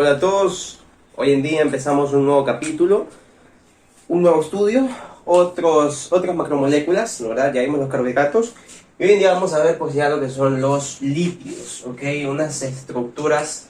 Hola a todos, hoy en día empezamos un nuevo capítulo, un nuevo estudio, otras macromoléculas, ¿no? ¿Verdad? Ya vimos los carbohidratos y hoy en día vamos a ver pues ya lo que son los lípidos, ¿ok? Unas estructuras,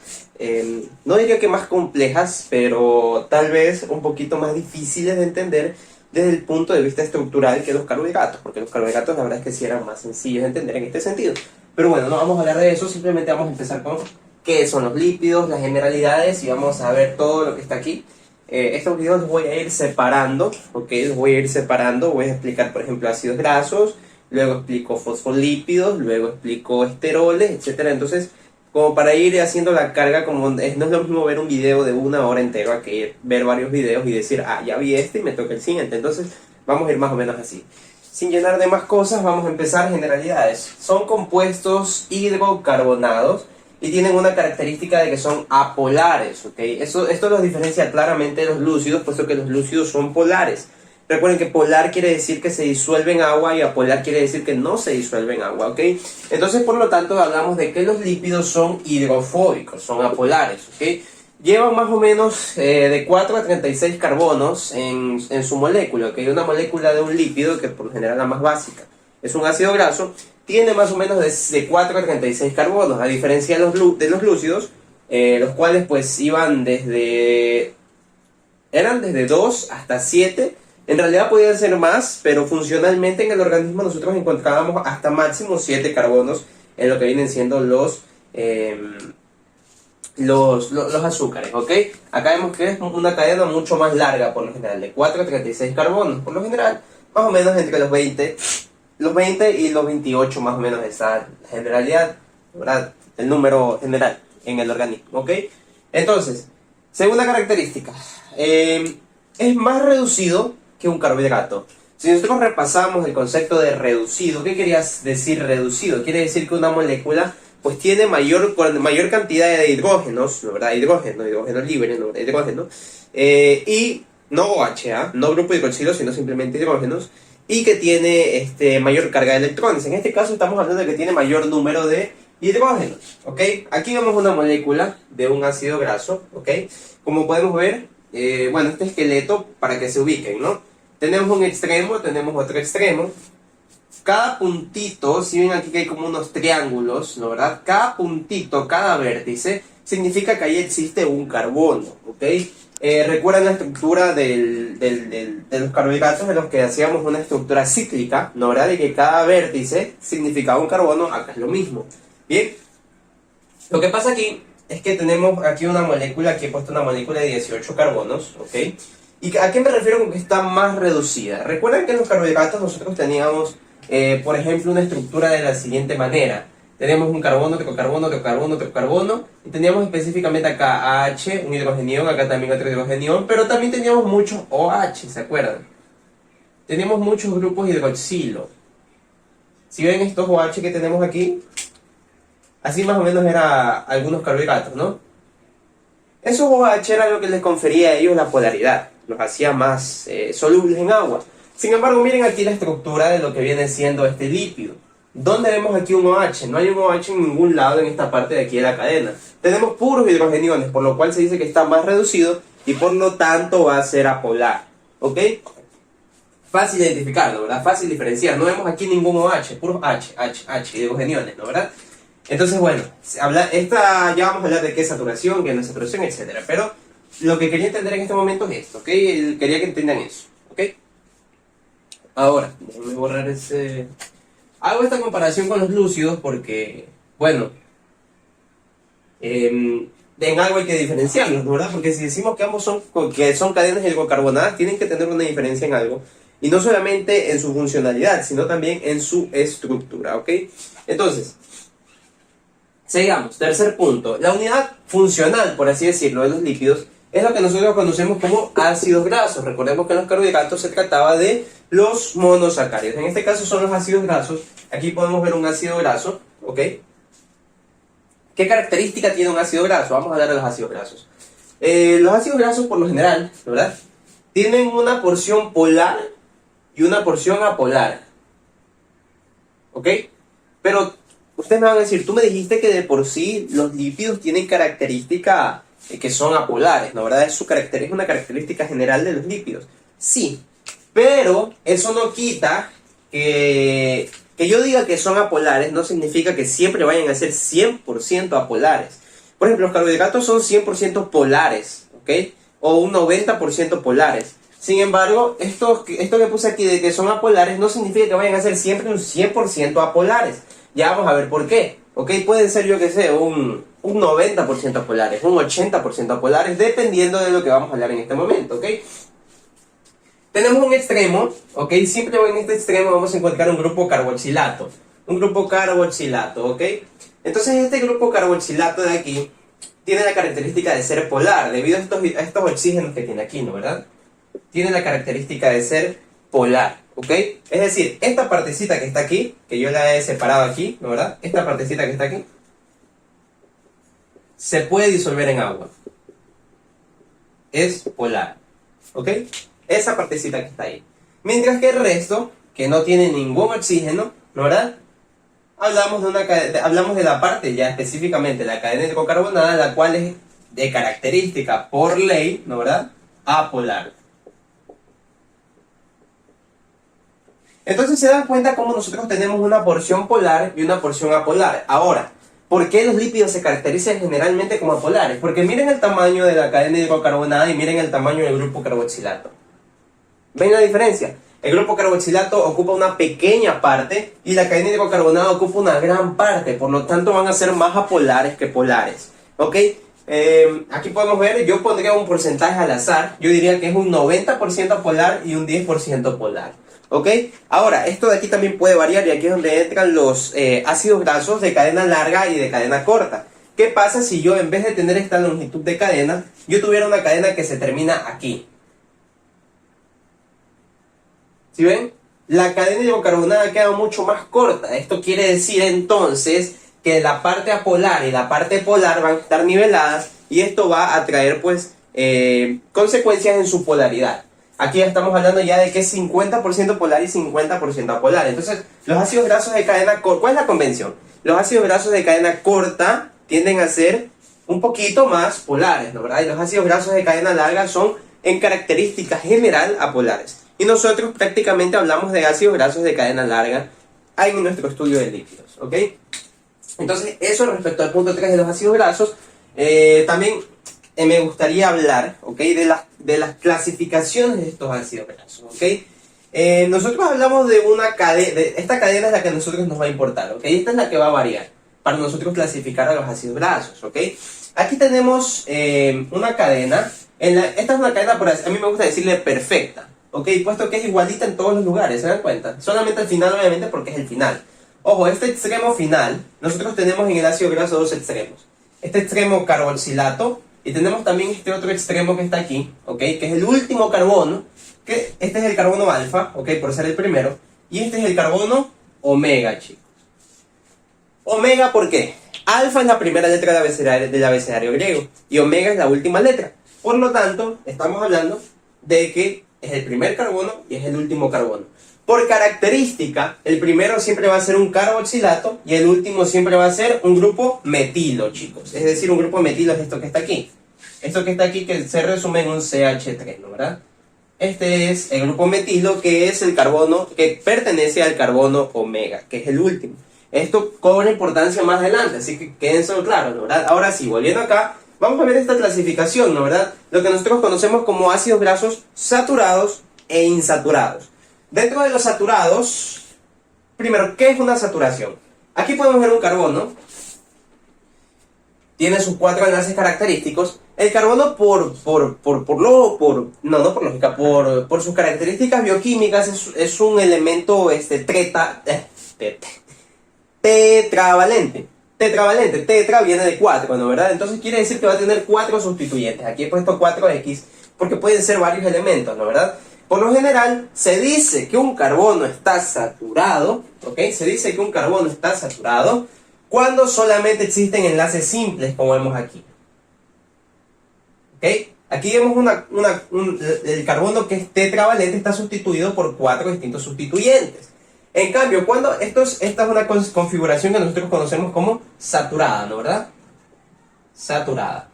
no diría que más complejas, pero tal vez un poquito más difíciles de entender desde el punto de vista estructural que los carbohidratos, porque los carbohidratos la verdad es que sí eran más sencillos de entender en este sentido. Pero bueno, no vamos a hablar de eso, simplemente vamos a empezar con qué son los lípidos, las generalidades y vamos a ver todo lo que está aquí. Estos videos los voy a ir separando, ¿ok? Los voy a ir separando, voy a explicar por ejemplo ácidos grasos, luego explico fosfolípidos, luego explico esteroles, etcétera. Entonces, como para ir haciendo la carga, no es lo mismo ver un video de 1 hora entera que ver varios videos y decir, ah, ya vi este y me toca el siguiente. Entonces, vamos a ir más o menos así. Sin llenar de más cosas, vamos a empezar generalidades. Son compuestos hidrocarbonados y tienen una característica de que son apolares, ¿ok? Esto los diferencia claramente de los lúcidos, puesto que los lúcidos son polares. Recuerden que polar quiere decir que se disuelve en agua y apolar quiere decir que no se disuelve en agua, ¿ok? Entonces, por lo tanto, hablamos de que los lípidos son hidrofóbicos, son apolares, ¿ok? Llevan más o menos de 4 a 36 carbonos en su molécula, ¿ok? Una molécula de un lípido, que por lo general es la más básica, es un ácido graso, tiene más o menos de 4 a 36 carbonos, a diferencia de los lúcidos, los cuales pues eran desde 2 hasta 7. En realidad podían ser más, pero funcionalmente en el organismo nosotros encontrábamos hasta máximo 7 carbonos en lo que vienen siendo los azúcares, ¿ok? Acá vemos que es una cadena mucho más larga por lo general, de 4 a 36 carbonos, por lo general, más o menos entre los 20 y los 28 más o menos esa generalidad, ¿verdad? El número general en el organismo, ¿ok? Entonces, segunda característica, es más reducido que un carbohidrato. Si nosotros repasamos el concepto de reducido, ¿qué querías decir reducido? Quiere decir que una molécula pues tiene mayor cantidad de hidrógenos, ¿no? ¿Verdad? Hidrógeno libre, ¿no? Hidrógeno, y no OH, ¿ah? No grupo hidroxilo, sino simplemente hidrógenos, y que tiene mayor carga de electrones. En este caso estamos hablando de que tiene mayor número de hidrógenos, ¿ok? Aquí vemos una molécula de un ácido graso, ¿ok? Como podemos ver, bueno, este esqueleto para que se ubiquen, ¿no? Tenemos un extremo, tenemos otro extremo. Cada puntito, si ven aquí que hay como unos triángulos, ¿no? ¿Verdad? Cada puntito, cada vértice, significa que ahí existe un carbono, ¿ok? Recuerdan la estructura de los carbohidratos en los que hacíamos una estructura cíclica, ¿no? ¿Verdad? De que cada vértice significaba un carbono, acá es lo mismo. Bien, lo que pasa aquí es que tenemos aquí una molécula, aquí he puesto una molécula de 18 carbonos, ¿ok? ¿Y a qué me refiero con que está más reducida? Recuerden que en los carbohidratos nosotros teníamos, por ejemplo, una estructura de la siguiente manera. Tenemos un carbono, otro carbono, otro carbono, otro carbono, y teníamos específicamente acá H, un hidrogenión, acá también otro hidrogenión, pero también teníamos muchos OH, ¿se acuerdan? Teníamos muchos grupos hidroxilo. Si ven estos OH que tenemos aquí, así más o menos eran algunos carbohidratos, ¿no? Esos OH era lo que les confería a ellos la polaridad, los hacía más solubles en agua. Sin embargo, miren aquí la estructura de lo que viene siendo este lípido. ¿Dónde vemos aquí un OH? No hay un OH en ningún lado en esta parte de aquí de la cadena. Tenemos puros hidrogeniones, por lo cual se dice que está más reducido y por lo tanto va a ser apolar. ¿Ok? Fácil identificarlo, ¿verdad? Fácil diferenciar. No vemos aquí ningún OH, puros H, hidrogeniones, ¿no? ¿Verdad? Entonces, bueno, ya vamos a hablar de qué es saturación, qué no es saturación, etc. Pero lo que quería entender en este momento es esto, ¿ok? Quería que entiendan eso, ¿ok? Ahora, déjenme borrar ese... Hago esta comparación con los lúcidos porque, bueno, en algo hay que diferenciarlos, ¿no? ¿Verdad? Porque si decimos que ambos son cadenas hidrocarbonadas, tienen que tener una diferencia en algo. Y no solamente en su funcionalidad, sino también en su estructura, ¿ok? Entonces... Sigamos, tercer punto. La unidad funcional, por así decirlo, de los lípidos es lo que nosotros conocemos como ácidos grasos. Recordemos que en los carbohidratos se trataba de los monosacáridos. En este caso son los ácidos grasos. Aquí podemos ver un ácido graso, ¿ok? ¿Qué característica tiene un ácido graso? Vamos a hablar de los ácidos grasos. Los ácidos grasos, por lo general, ¿verdad? Tienen una porción polar y una porción apolar, ¿ok? Pero ustedes me van a decir, tú me dijiste que de por sí los lípidos tienen característica que son apolares, ¿no? ¿Verdad? Es una característica general de los lípidos. Sí, pero eso no quita que yo diga que son apolares, no significa que siempre vayan a ser 100% apolares. Por ejemplo, los carbohidratos son 100% polares, ¿ok? O un 90% polares. Sin embargo, esto que puse aquí de que son apolares no significa que vayan a ser siempre un 100% apolares. Ya vamos a ver por qué. ¿Ok? Pueden ser, yo que sé, un 90% apolares, un 80% apolares, dependiendo de lo que vamos a hablar en este momento, ¿ok? Tenemos un extremo, ¿ok? Siempre en este extremo vamos a encontrar un grupo carboxilato. Un grupo carboxilato, ¿ok? Entonces este grupo carboxilato de aquí tiene la característica de ser polar, debido a estos oxígenos que tiene aquí, ¿no? ¿Verdad? Tiene la característica de ser polar, ¿ok? Es decir, esta partecita que está aquí, que yo la he separado aquí, ¿no? ¿Verdad? Esta partecita que está aquí, se puede disolver en agua. Es polar, ¿ok? Esa partecita que está ahí. Mientras que el resto, que no tiene ningún oxígeno, ¿no? ¿Verdad? Hablamos de la parte ya específicamente, la cadena hidrocarbonada, la cual es de característica por ley, ¿no? ¿Verdad? Apolar. Entonces se dan cuenta cómo nosotros tenemos una porción polar y una porción apolar. Ahora, ¿por qué los lípidos se caracterizan generalmente como apolares? Porque miren el tamaño de la cadena hidrocarbonada y miren el tamaño del grupo carboxilato. ¿Ven la diferencia? El grupo carboxilato ocupa una pequeña parte y la cadena hidrocarbonada ocupa una gran parte. Por lo tanto van a ser más apolares que polares. ¿Ok? Aquí podemos ver, yo pondría un porcentaje al azar. Yo diría que es un 90% apolar y un 10% polar. ¿Ok? Ahora, esto de aquí también puede variar y aquí es donde entran los ácidos grasos de cadena larga y de cadena corta. ¿Qué pasa si yo, en vez de tener esta longitud de cadena, yo tuviera una cadena que se termina aquí? ¿Sí ven? La cadena hidrocarbonada queda mucho más corta. Esto quiere decir entonces que la parte apolar y la parte polar van a estar niveladas y esto va a traer pues consecuencias en su polaridad. Aquí estamos hablando ya de que es 50% polar y 50% apolar. Entonces, los ácidos grasos de cadena corta, ¿cuál es la convención? Los ácidos grasos de cadena corta tienden a ser un poquito más polares, ¿no? ¿Verdad? Y los ácidos grasos de cadena larga son en característica general apolares. Y nosotros prácticamente hablamos de ácidos grasos de cadena larga en nuestro estudio de lípidos, ¿ok? Entonces, eso respecto al punto 3 de los ácidos grasos. También me gustaría hablar, ¿ok? De las clasificaciones de estos ácidos grasos, ¿ok? Nosotros hablamos de una cadena, esta cadena es la que a nosotros nos va a importar, ¿ok? Esta es la que va a variar para nosotros clasificar a los ácidos grasos, ¿ok? Aquí tenemos una cadena, esta es una cadena, a mí me gusta decirle perfecta, ¿ok? Puesto que es igualita en todos los lugares, ¿se dan cuenta? Solamente al final, obviamente, porque es el final. Ojo, este extremo final, nosotros tenemos en el ácido graso dos extremos. Este extremo carboxilato, y tenemos también este otro extremo que está aquí, ¿ok? Que es el último carbono, que este es el carbono alfa, ¿ok? Por ser el primero, y este es el carbono omega, chicos. Omega, ¿por qué? Alfa es la primera letra del abecedario griego, y omega es la última letra. Por lo tanto, estamos hablando de que es el primer carbono y es el último carbono. Por característica, el primero siempre va a ser un carboxilato y el último siempre va a ser un grupo metilo, chicos. Es decir, un grupo metilo es esto que está aquí. Esto que está aquí que se resume en un CH3, ¿no? ¿Verdad? Este es el grupo metilo, que es el carbono que pertenece al carbono omega, que es el último. Esto cobra importancia más adelante, así que quédense claros, ¿no? ¿Verdad? Ahora sí, volviendo acá, vamos a ver esta clasificación, ¿no? ¿Verdad? Lo que nosotros conocemos como ácidos grasos saturados e insaturados. Dentro de los saturados, primero, ¿qué es una saturación? Aquí podemos ver un carbono, tiene sus 4 enlaces característicos. El carbono por sus características bioquímicas es un elemento tetravalente. Tetra viene de 4, ¿no? ¿Verdad? Entonces quiere decir que va a tener 4 sustituyentes. Aquí he puesto 4X porque pueden ser varios elementos, ¿no? ¿Verdad? Por lo general, se dice que un carbono está saturado, ¿ok? Se dice que un carbono está saturado cuando solamente existen enlaces simples, como vemos aquí. ¿Ok? Aquí vemos el carbono que es tetravalente está sustituido por 4 distintos sustituyentes. En cambio, esta es una configuración que nosotros conocemos como saturada, ¿no? ¿Verdad? Saturada.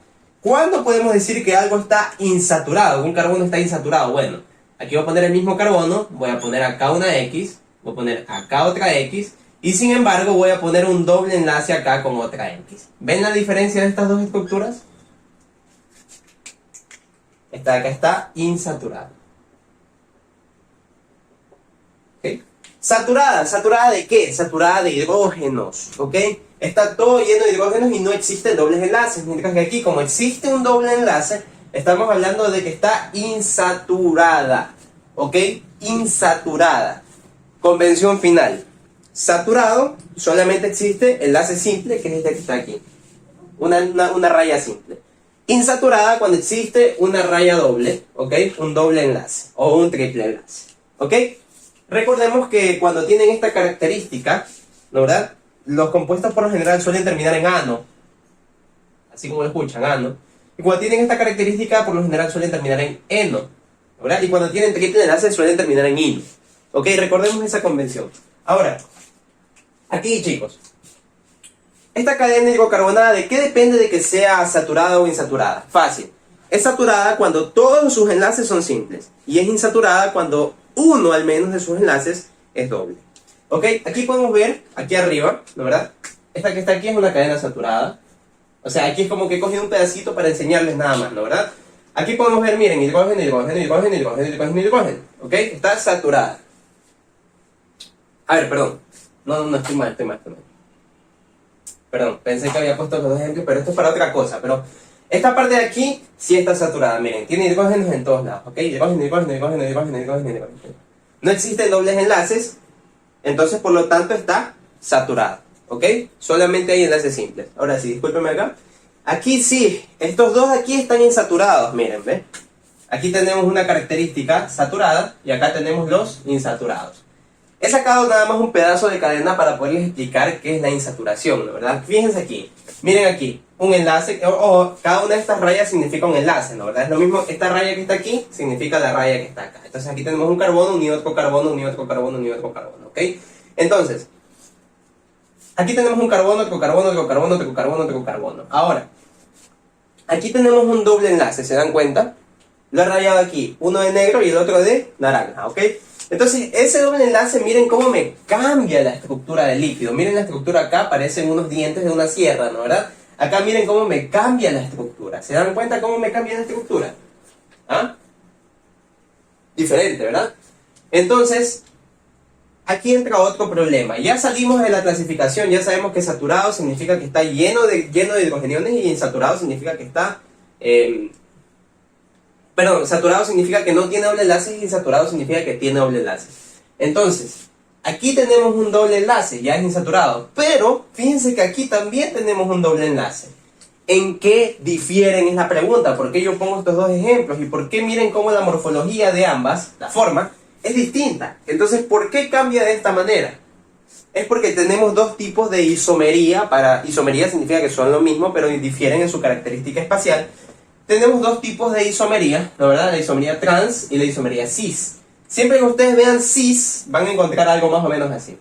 ¿Cuándo podemos decir que algo está insaturado? Que un carbono está insaturado. Bueno, aquí voy a poner el mismo carbono, voy a poner acá una X, voy a poner acá otra X, y sin embargo voy a poner un doble enlace acá con otra X. ¿Ven la diferencia de estas dos estructuras? Esta de acá está insaturada. ¿Ok? Saturada, ¿saturada de qué? Saturada de hidrógenos, ¿ok? Está todo lleno de hidrógenos y no existen dobles enlaces, mientras que aquí, como existe un doble enlace, estamos hablando de que está insaturada, ¿ok? Insaturada. Convención final. Saturado, solamente existe enlace simple, que es este que está aquí. Una raya simple. Insaturada cuando existe una raya doble, ¿ok? Un doble enlace o un triple enlace, ¿ok? Recordemos que cuando tienen esta característica, ¿no, verdad? Los compuestos por lo general suelen terminar en ano, así como lo escuchan, ano. Y cuando tienen esta característica, por lo general suelen terminar en eno, ¿no, verdad? Y cuando tienen triple enlace suelen terminar en ino. ¿Ok? Recordemos esa convención. Ahora, aquí chicos, esta cadena hidrocarbonada, ¿de qué depende de que sea saturada o insaturada? Fácil. Es saturada cuando todos sus enlaces son simples. Y es insaturada cuando uno al menos de sus enlaces es doble. ¿Ok? Aquí podemos ver, aquí arriba, ¿no, verdad? Esta que está aquí es una cadena saturada. O sea, aquí es como que he cogido un pedacito para enseñarles nada más, ¿no, verdad? Aquí podemos ver, miren, hidrógeno, hidrógeno, hidrógeno, hidrógeno, hidrógeno, hidrógeno. ¿Ok? Está saturada. A ver, perdón. No, estoy mal. Perdón, pensé que había puesto los dos ejemplos, pero esto es para otra cosa. Pero esta parte de aquí sí está saturada, miren, tiene hidrógenos en todos lados, ¿ok? Hidrógeno, hidrógeno, hidrógeno, hidrógeno, hidrógeno, hidrógeno. No existen dobles enlaces, entonces por lo tanto está saturada, ¿ok? Solamente hay enlaces simples. Ahora sí, discúlpenme acá. Aquí sí, estos dos aquí están insaturados, miren, ¿ven? Aquí tenemos una característica saturada y acá tenemos los insaturados. He sacado nada más un pedazo de cadena para poderles explicar qué es la insaturación, ¿no, verdad? Fíjense aquí, miren aquí, un enlace, cada una de estas rayas significa un enlace, ¿no, verdad? Es lo mismo, esta raya que está aquí significa la raya que está acá. Entonces aquí tenemos un carbono unido a otro carbono, unido a otro carbono, unido a otro carbono, ¿ok? Entonces, aquí tenemos un carbono, otro carbono, otro carbono, otro carbono, otro carbono. Ahora, aquí tenemos un doble enlace, ¿se dan cuenta? Lo he rayado aquí, uno de negro y el otro de naranja, ¿ok? Entonces, ese doble enlace, miren cómo me cambia la estructura del líquido. Miren la estructura acá, parecen unos dientes de una sierra, ¿no, verdad? Acá miren cómo me cambia la estructura. ¿Se dan cuenta cómo me cambia la estructura? ¿Ah? Diferente, ¿verdad? Entonces, aquí entra otro problema. Ya salimos de la clasificación, ya sabemos que saturado significa que está lleno de hidrogeniones y insaturado significa que está... saturado significa que no tiene doble enlace y insaturado significa que tiene doble enlace. Entonces, aquí tenemos un doble enlace, ya es insaturado. Pero, fíjense que aquí también tenemos un doble enlace. ¿En qué difieren? Es la pregunta. ¿Por qué yo pongo estos dos ejemplos? ¿Y por qué miren cómo la morfología de ambas, la forma, es distinta? Entonces, ¿por qué cambia de esta manera? Es porque tenemos dos tipos de isomería. Isomería significa que son lo mismo, pero difieren en su característica espacial. Tenemos dos tipos de isomería, ¿no, verdad? La isomería trans y la isomería cis. Siempre que ustedes vean cis, van a encontrar algo más o menos así.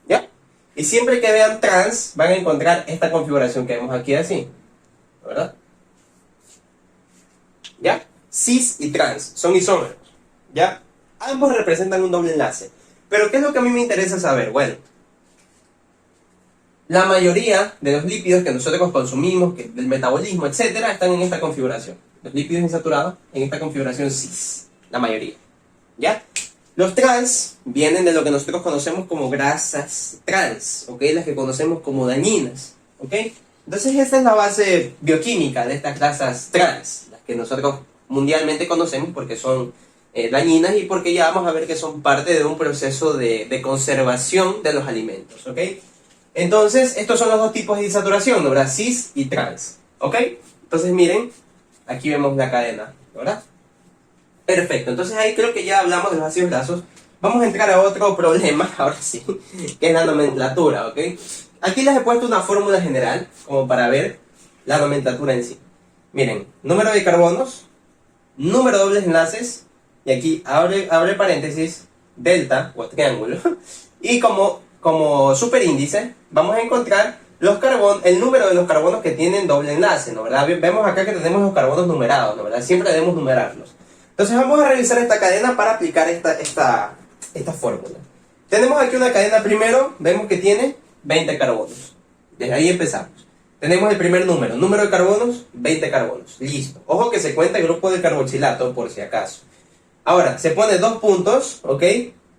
¿Ya? Y siempre que vean trans, van a encontrar esta configuración que vemos aquí así. ¿No, verdad? ¿Ya? Cis y trans son isómeros. ¿Ya? Ambos representan un doble enlace. Pero ¿qué es lo que a mí me interesa saber? Bueno, la mayoría de los lípidos que nosotros consumimos, del metabolismo, etcétera, están en esta configuración. Los lípidos insaturados en esta configuración cis, la mayoría. ¿Ya? Los trans vienen de lo que nosotros conocemos como grasas trans, ¿ok? Las que conocemos como dañinas, ¿ok? Entonces esta es la base bioquímica de estas grasas trans, las que nosotros mundialmente conocemos porque son dañinas y porque ya vamos a ver que son parte de un proceso de conservación de los alimentos, ¿ok? Entonces, estos son los dos tipos de insaturación, ¿no, verdad? Cis y trans, ¿ok? Entonces, miren, aquí vemos la cadena, ¿verdad? Perfecto, entonces ahí creo que ya hablamos de los ácidos grasos. Vamos a entrar a otro problema, ahora sí, que es la nomenclatura, ¿ok? Aquí les he puesto una fórmula general, como para ver la nomenclatura en sí. Miren, número de carbonos, número de dobles enlaces, y aquí abre paréntesis, delta, o triángulo, y como superíndice, vamos a encontrar el número de los carbonos que tienen doble enlace, ¿no verdad? Vemos acá que tenemos los carbonos numerados, ¿no verdad? Siempre debemos numerarlos. Entonces vamos a revisar esta cadena para aplicar esta fórmula. Tenemos aquí una cadena primero, vemos que tiene 20 carbonos. Desde ahí empezamos. Tenemos el primer número de carbonos, 20 carbonos. Listo. Ojo que se cuenta el grupo de carboxilato por si acaso. Ahora, se pone 2 puntos, ¿ok?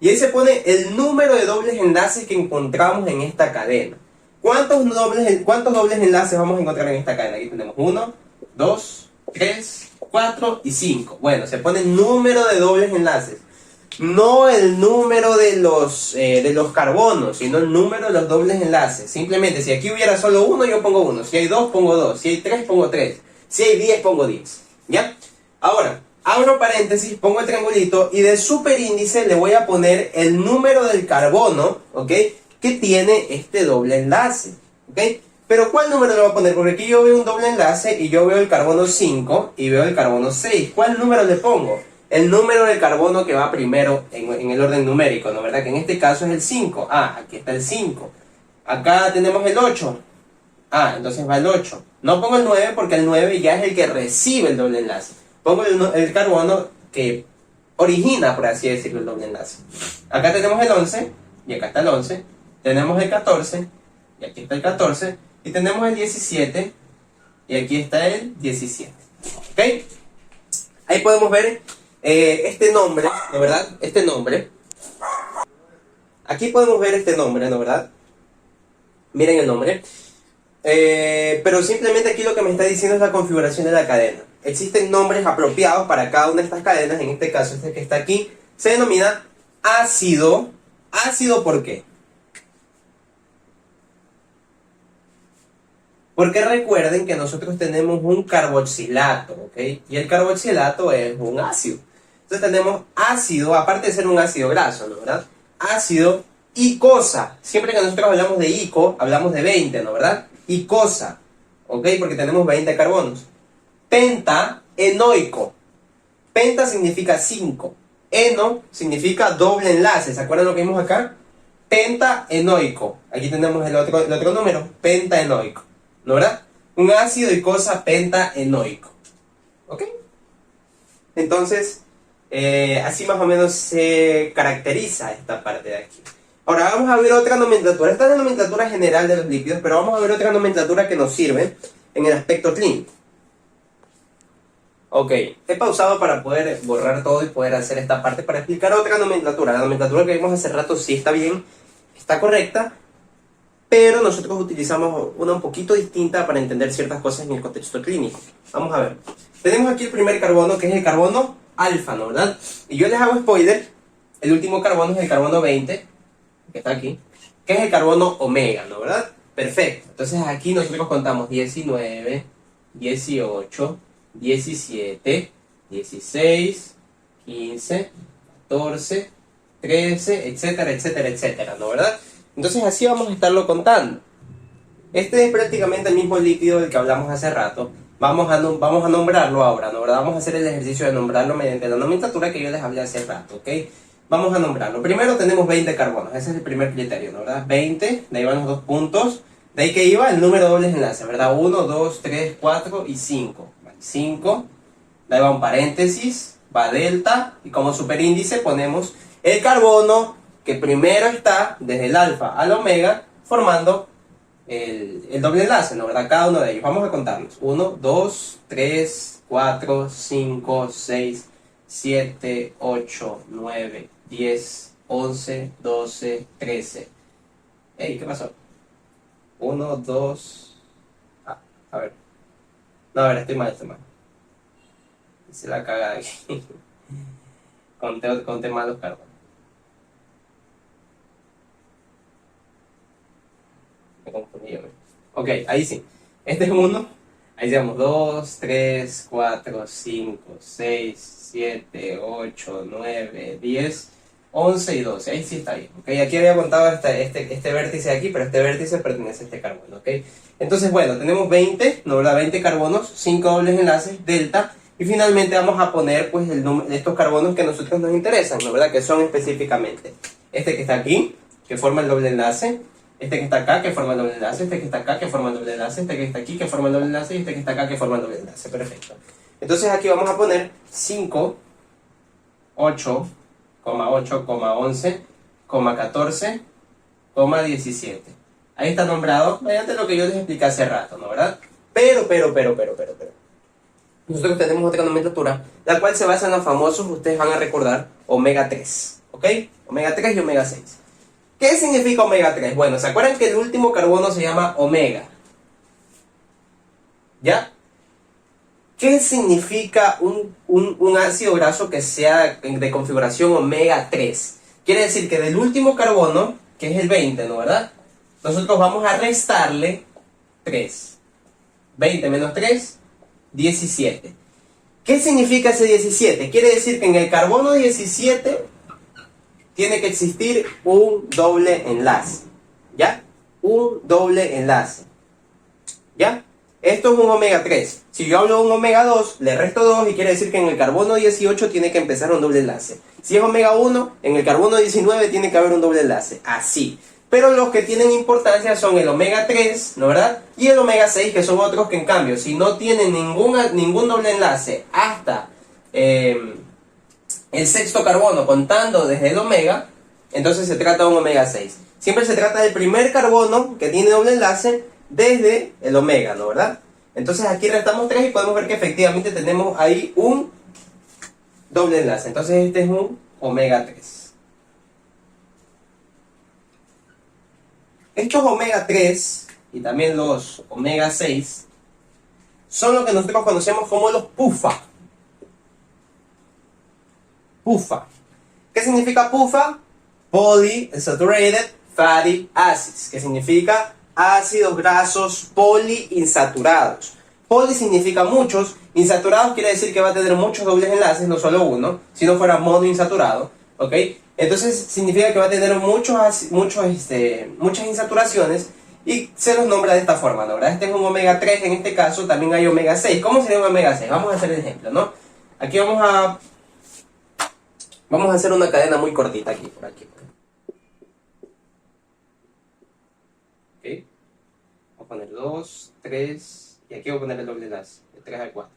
Y ahí se pone el número de dobles enlaces que encontramos en esta cadena. ¿Cuántos dobles enlaces vamos a encontrar en esta cadena? Aquí tenemos 1, 2, 3, 4 y 5. Bueno, se pone el número de dobles enlaces. No el número de los carbonos, sino el número de los dobles enlaces. Simplemente, si aquí hubiera solo uno, yo pongo 1. Si hay 2, pongo 2. Si hay 3, pongo 3. Si hay 10, pongo 10. ¿Ya? Ahora, abro paréntesis, pongo el triangulito y de superíndice le voy a poner el número del carbono, ¿ok? Que tiene este doble enlace, ¿ok? Pero ¿cuál número le voy a poner? Porque aquí yo veo un doble enlace y yo veo el carbono 5 y veo el carbono 6. ¿Cuál número le pongo? El número del carbono que va primero en el orden numérico, ¿no? ¿Verdad? Que en este caso es el 5. Ah, aquí está el 5. Acá tenemos el 8. Ah, entonces va el 8. No pongo el 9 porque el 9 ya es el que recibe el doble enlace. Pongo el carbono que origina, por así decirlo, el doble enlace. Acá tenemos el 11 y acá está el 11. Tenemos el 14 y aquí está el 14. Y tenemos el 17 y aquí está el 17. ¿Ok? Ahí podemos ver este nombre, ¿no verdad? Este nombre. Aquí podemos ver este nombre, ¿no verdad? Miren el nombre. Pero simplemente aquí lo que me está diciendo es la configuración de la cadena. Existen nombres apropiados para cada una de estas cadenas. En este caso, este que está aquí se denomina ácido. ¿Ácido por qué? Porque recuerden que nosotros tenemos un carboxilato, ¿ok? Y el carboxilato es un ácido. Entonces tenemos ácido, aparte de ser un ácido graso, ¿no verdad? Ácido icosa. Siempre que nosotros hablamos de ico, hablamos de 20, ¿no verdad? Icosa, ¿ok? Porque tenemos 20 carbonos. Pentaenoico. Penta significa 5. Eno significa doble enlace. ¿Se acuerdan lo que vimos acá? Pentaenoico. Aquí tenemos el otro número, pentaenoico. ¿No verdad? Un ácido icosa pentaenoico. ¿Ok? Entonces, así más o menos se caracteriza esta parte de aquí. Ahora vamos a ver otra nomenclatura. Esta es la nomenclatura general de los lípidos, pero vamos a ver otra nomenclatura que nos sirve en el aspecto clínico. Ok, he pausado para poder borrar todo y poder hacer esta parte para explicar otra nomenclatura. La nomenclatura que vimos hace rato sí está bien, está correcta, pero nosotros utilizamos una un poquito distinta para entender ciertas cosas en el contexto clínico. Vamos a ver. Tenemos aquí el primer carbono, que es el carbono alfa, ¿no verdad? Y yo les hago spoiler, el último carbono es el carbono 20, que está aquí, que es el carbono omega, ¿no verdad? Perfecto. Entonces aquí nosotros contamos 19, 18, 17, 16, 15, 14, 13, etcétera, etcétera, etcétera, ¿no verdad? Entonces así vamos a estarlo contando. Este es prácticamente el mismo lípido del que hablamos hace rato. Vamos a nombrarlo ahora, ¿no verdad? Vamos a hacer el ejercicio de nombrarlo mediante la nomenclatura que yo les hablé hace rato, ¿ok? Vamos a nombrarlo. Primero tenemos 20 carbonos, ese es el primer criterio, ¿no verdad? 20, de ahí van los 2 puntos. De ahí que iba el número de dobles enlaces, ¿verdad? 1, 2, 3, 4 y 5. 5, de ahí va un paréntesis, va delta, y como superíndice ponemos el carbono que primero está desde el alfa al omega formando el doble enlace, ¿no verdad? Cada uno de ellos. Vamos a contarlos. 1, 2, 3, 4, 5, 6, 7, 8, 9, 10, 11, 12, 13. Ey, ¿qué pasó? 1, 2... a ver. No, a ver, estoy mal. Se la caga aquí. Conté mal los carbonos. Me confundí yo. Ok, ahí sí. Este es 1. Ahí llevamos 2, 3, 4, 5, 6, 7, 8, 9, 10, 11 y 12. Ahí sí está bien. Okay, aquí había contado este vértice de aquí, pero este vértice pertenece a este carbono. ¿Okay? Entonces, bueno, tenemos 20, ¿no verdad? 20 carbonos, 5 dobles enlaces, delta. Y finalmente vamos a poner pues el número de estos carbonos que a nosotros nos interesan, ¿no verdad? Que son específicamente este que está aquí, que forma el doble enlace. este que está acá que forma el doble enlace, este que está acá que forma el doble enlace, este que está aquí que forma el doble enlace y este que está acá que forma el doble enlace. Perfecto. Entonces aquí vamos a poner 5, 8, 8, 11, 14, 17. Ahí está nombrado mediante lo que yo les expliqué hace rato, ¿no? ¿Verdad? Pero. Nosotros tenemos otra nomenclatura, la cual se basa en los famosos, ustedes van a recordar, omega 3. ¿Ok? Omega 3 y omega 6. ¿Qué significa omega 3? Bueno, ¿se acuerdan que el último carbono se llama omega? ¿Ya? ¿Qué significa un ácido graso que sea de configuración omega 3? Quiere decir que del último carbono, que es el 20, ¿no? ¿Verdad? Nosotros vamos a restarle 3. 20 menos 3, 17. ¿Qué significa ese 17? Quiere decir que en el carbono 17 tiene que existir un doble enlace. ¿Ya? Un doble enlace. ¿Ya? Esto es un omega 3. Si yo hablo de un omega 2, le resto 2 y quiere decir que en el carbono 18 tiene que empezar un doble enlace. Si es omega 1, en el carbono 19 tiene que haber un doble enlace. Así. Pero los que tienen importancia son el omega 3, ¿no verdad? Y el omega 6, que son otros que en cambio, si no tienen ningún doble enlace hasta el sexto carbono contando desde el omega, entonces se trata de un omega 6. Siempre se trata del primer carbono que tiene doble enlace desde el omega, ¿no verdad? Entonces aquí restamos 3 y podemos ver que efectivamente tenemos ahí un doble enlace. Entonces este es un omega 3. Estos omega 3 y también los omega 6 son lo que nosotros conocemos como los PUFA. PUFA. ¿Qué significa PUFA? Polyunsaturated Fatty Acids, que significa ácidos grasos poliinsaturados. Poly significa muchos, insaturados quiere decir que va a tener muchos dobles enlaces, no solo uno, si no fuera monoinsaturado, ¿ok? Entonces significa que va a tener muchas insaturaciones y se los nombra de esta forma, ¿no? ¿Verdad? Este es un omega 3, en este caso también hay omega 6. ¿Cómo sería un omega 6? Vamos a hacer el ejemplo, ¿no? Aquí vamos a hacer una cadena muy cortita aquí, por aquí. ¿Ok? Voy a poner 2, 3, y aquí voy a poner el doble enlace, de 3 al 4.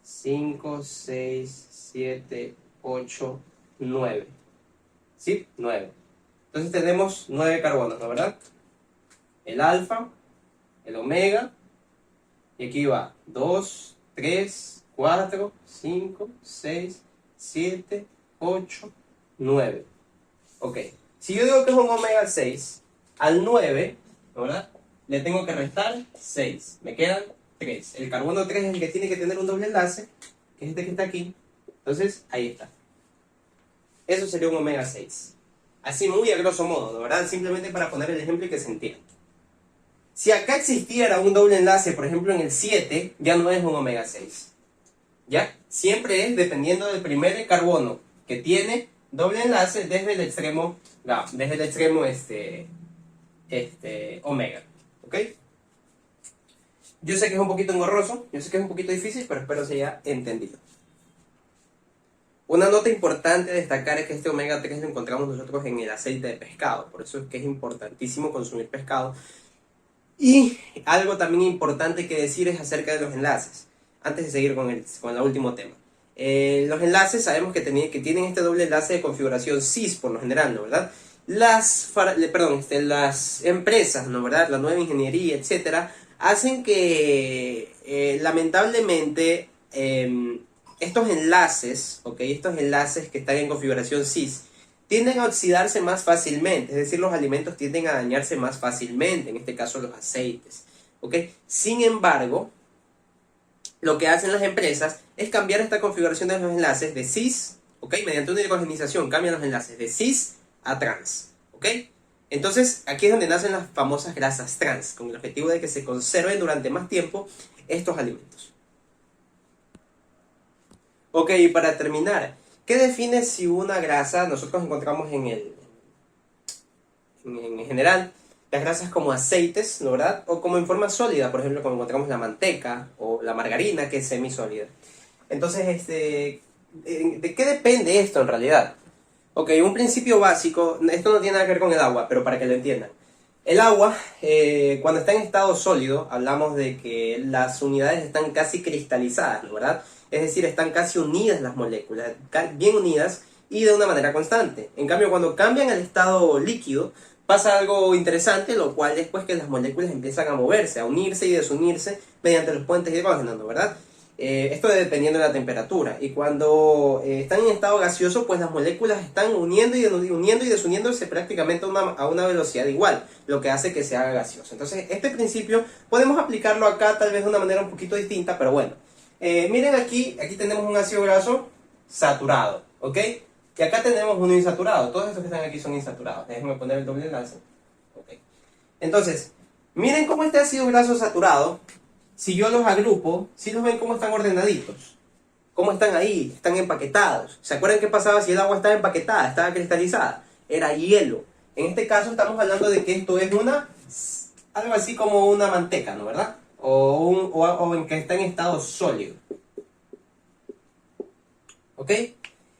5, 6, 7, 8, 9. ¿Sí? 9. Entonces tenemos 9 carbonos, ¿no verdad? El alfa, el omega, y aquí va 2, 3, 4, 5, 6, 7, 8, 9. Ok. Si yo digo que es un omega 6, al 9, ¿no verdad? Le tengo que restar 6. Me quedan 3. El carbono 3 es el que tiene que tener un doble enlace, que es este que está aquí. Entonces, ahí está. Eso sería un omega 6. Así muy a grosso modo, ¿no verdad? Simplemente para poner el ejemplo y que se entienda. Si acá existiera un doble enlace, por ejemplo en el 7, ya no es un omega 6. ¿Ya? Siempre es dependiendo del primer carbono que tiene doble enlace desde el extremo, omega. ¿Ok? Yo sé que es un poquito engorroso, yo sé que es un poquito difícil, pero espero se haya entendido. Una nota importante a destacar es que este omega 3 lo encontramos nosotros en el aceite de pescado, por eso es que es importantísimo consumir pescado. Y algo también importante que decir es acerca de los enlaces, antes de seguir con el último tema. Los enlaces sabemos que tienen este doble enlace de configuración cis por lo general, ¿no verdad? Las empresas, ¿no verdad? La nueva ingeniería, etcétera, hacen que lamentablemente estos enlaces, ¿okay? Estos enlaces que están en configuración cis tienden a oxidarse más fácilmente, es decir, los alimentos tienden a dañarse más fácilmente, en este caso los aceites, ¿okay? Sin embargo, lo que hacen las empresas es cambiar esta configuración de los enlaces de cis, ¿okay? Mediante una hidrogenización cambian los enlaces de cis a trans, ¿okay? Entonces, aquí es donde nacen las famosas grasas trans, con el objetivo de que se conserven durante más tiempo estos alimentos. Ok, y para terminar, ¿qué define si una grasa, nosotros encontramos en general, las grasas como aceites, ¿no verdad? O como en forma sólida, por ejemplo, como encontramos la manteca o la margarina, que es semisólida. Entonces, ¿de qué depende esto en realidad? Ok, un principio básico, esto no tiene nada que ver con el agua, pero para que lo entiendan. El agua, cuando está en estado sólido, hablamos de que las unidades están casi cristalizadas, ¿no? ¿Verdad? Es decir, están casi unidas las moléculas, bien unidas y de una manera constante. En cambio, cuando cambian al estado líquido, pasa algo interesante, lo cual es pues que las moléculas empiezan a moverse, a unirse y desunirse mediante los puentes hidrógenos, ¿no? ¿Verdad? Esto dependiendo de la temperatura. Y cuando están en estado gaseoso, pues las moléculas están uniendo y desuniéndose prácticamente a una velocidad igual, lo que hace que se haga gaseoso. Entonces, este principio podemos aplicarlo acá tal vez de una manera un poquito distinta, pero bueno. Miren aquí tenemos un ácido graso saturado, ¿ok? Y acá tenemos uno insaturado. Todos estos que están aquí son insaturados. Déjenme poner el doble enlace. Ok. Entonces, miren cómo este ácido graso saturado, si yo los agrupo, si los ven cómo están ordenaditos, cómo están ahí, están empaquetados. ¿Se acuerdan qué pasaba si el agua estaba empaquetada, estaba cristalizada? Era hielo. En este caso estamos hablando de que esto es algo así como una manteca, ¿no? ¿Verdad? O en que está en estado sólido. ¿Ok?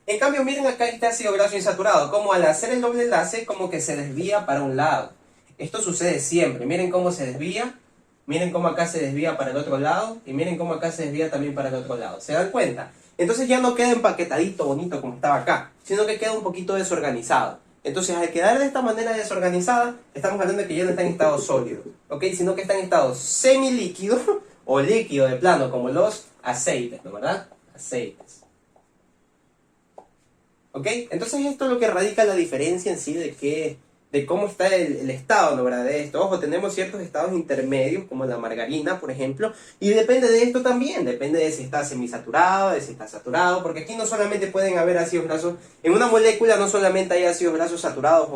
En cambio, miren acá este ácido graso insaturado, como al hacer el doble enlace, como que se desvía para un lado. Esto sucede siempre. Miren cómo se desvía. Miren cómo acá se desvía para el otro lado. Y miren cómo acá se desvía también para el otro lado. ¿Se dan cuenta? Entonces ya no queda empaquetadito, bonito como estaba acá, sino que queda un poquito desorganizado. Entonces, al quedar de esta manera desorganizada, estamos hablando de que ya no está en estado sólido, ¿ok? Sino que está en estado semilíquido o líquido de plano, como los aceites, ¿no? ¿Verdad? Aceites. ¿Ok? Entonces esto es lo que radica la diferencia en sí de cómo está el estado, ¿no? ¿Verdad? De esto. Ojo, tenemos ciertos estados intermedios, como la margarina, por ejemplo, y depende de esto también, depende de si está semisaturado, de si está saturado, porque aquí no solamente pueden haber ácidos grasos, en una molécula no solamente hay ácidos grasos saturados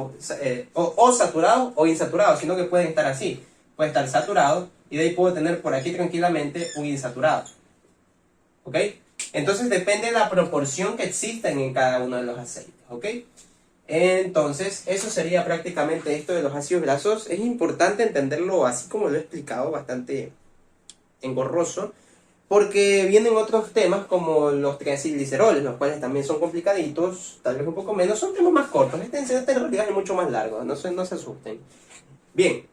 o saturados o insaturados, sino que pueden estar así, puede estar saturado, y de ahí puedo tener por aquí tranquilamente un insaturado. ¿Ok? Entonces depende de la proporción que existen en cada uno de los aceites, ¿ok? Entonces, eso sería prácticamente esto de los ácidos grasos. Es importante entenderlo así como lo he explicado, bastante engorroso, porque vienen otros temas como los triacilgliceroles, los cuales también son complicaditos, tal vez un poco menos, son temas más cortos. Este en realidad es mucho más largo, no se asusten. Bien,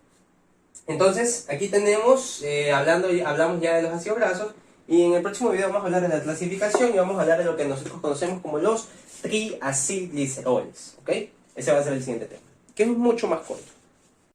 entonces aquí tenemos, hablamos ya de los ácidos grasos. Y en el próximo video vamos a hablar de la clasificación y vamos a hablar de lo que nosotros conocemos como los triacilgliceroles, ¿ok? Ese va a ser el siguiente tema, que es mucho más corto.